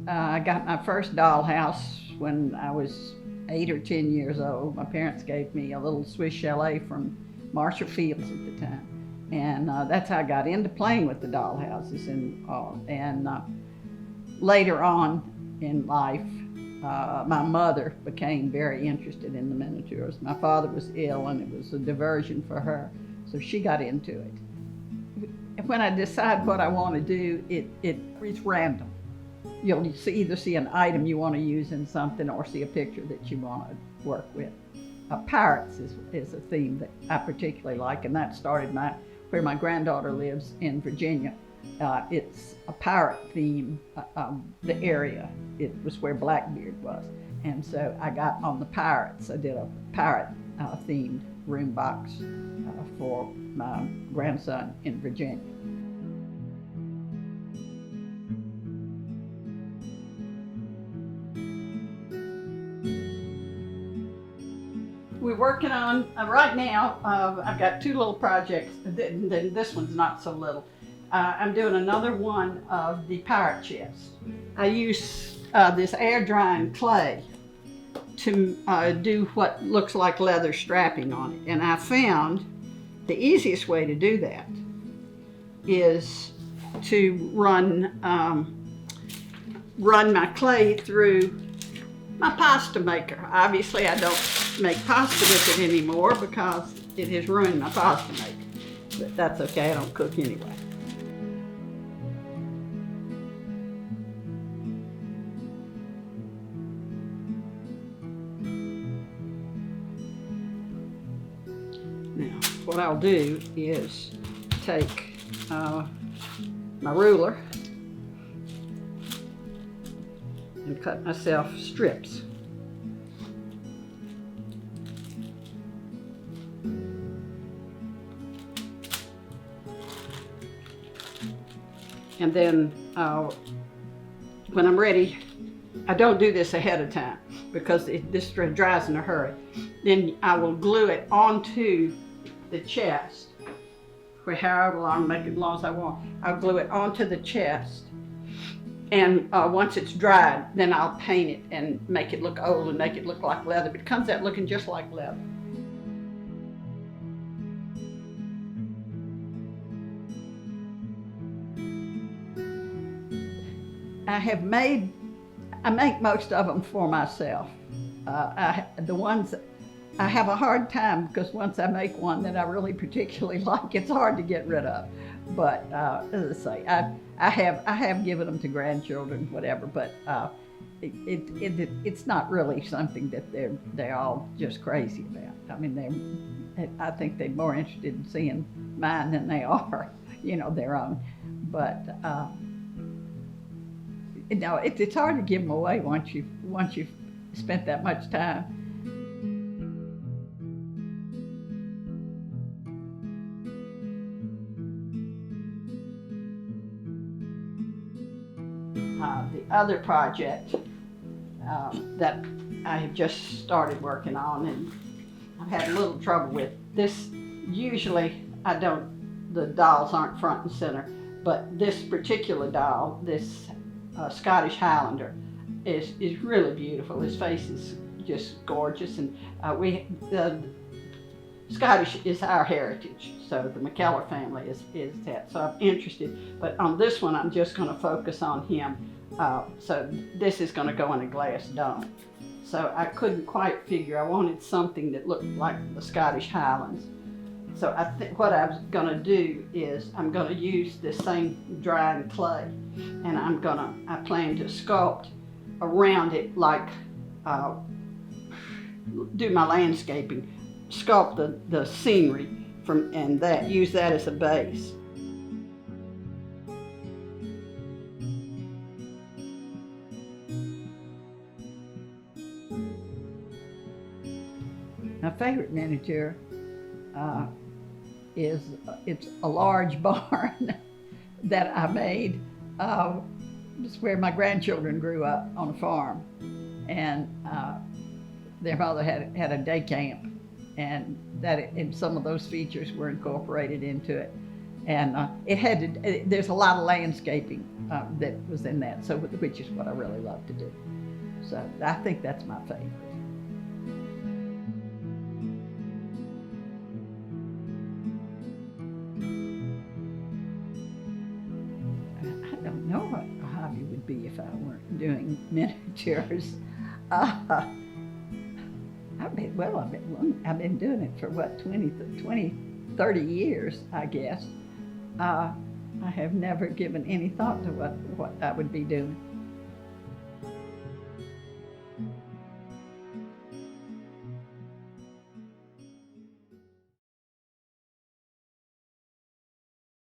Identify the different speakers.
Speaker 1: I got my first dollhouse when I was 8 or 10 years old. My parents gave me a little Swiss chalet from Marshall Fields at the time. And that's how I got into playing with the dollhouses. And later on in life, my mother became very interested in the miniatures. My father was ill and it was a diversion for her, so she got into it. When I decide what I want to do, it's random. You'll either see an item you want to use in something or see a picture that you want to work with. Pirates is a theme that I particularly like, and that started where my granddaughter lives in Virginia. It's a pirate theme, the area. It was where Blackbeard was. And so I got on the pirates. I did a pirate themed room box for my grandson in Virginia. We're working on, right now, I've got two little projects. This one's not so little. I'm doing another one of the pirate chest. I use this air drying clay to do what looks like leather strapping on it. And I found the easiest way to do that is to run my clay through my pasta maker. Obviously I don't make pasta with it anymore because it has ruined my pasta maker. But that's okay, I don't cook anyway. Now, what I'll do is take my ruler and cut myself strips. And then when I'm ready, I don't do this ahead of time because this dries in a hurry. Then I will glue it onto the chest, for however long, make it as long as I want. I'll glue it onto the chest, and once it's dried, then I'll paint it and make it look old and make it look like leather. But it comes out looking just like leather. I make most of them for myself. The ones I have a hard time because once I make one that I really particularly like, it's hard to get rid of. But as I say, I have given them to grandchildren, whatever. But it's not really something that they're all just crazy about. I mean, I think they're more interested in seeing mine than they are, their own. But it's hard to give them away once you've spent that much time. The other project that I have just started working on, and I've had a little trouble with this. Usually the dolls aren't front and center, but this particular doll, this Scottish Highlander, is really beautiful. His face is just gorgeous, and Scottish is our heritage, so the McKellar family is that. So I'm interested, but on this one I'm just going to focus on him. So this is going to go in a glass dome. So I couldn't quite figure, I wanted something that looked like the Scottish Highlands. So I think what I was going to do is I'm going to use this same drying clay, and I plan to sculpt around it like do my landscaping, sculpt the scenery and use that as a base. My favorite miniature it's a large barn that I made. It's where my grandchildren grew up on a farm, and their mother had a day camp, and some of those features were incorporated into it. And there's a lot of landscaping that was in that, so which is what I really love to do. So I think that's my favorite. I don't know what a hobby would be if I weren't doing miniatures. Uh, I've been doing it for what, 30 years, I guess. I have never given any thought to what I would be doing.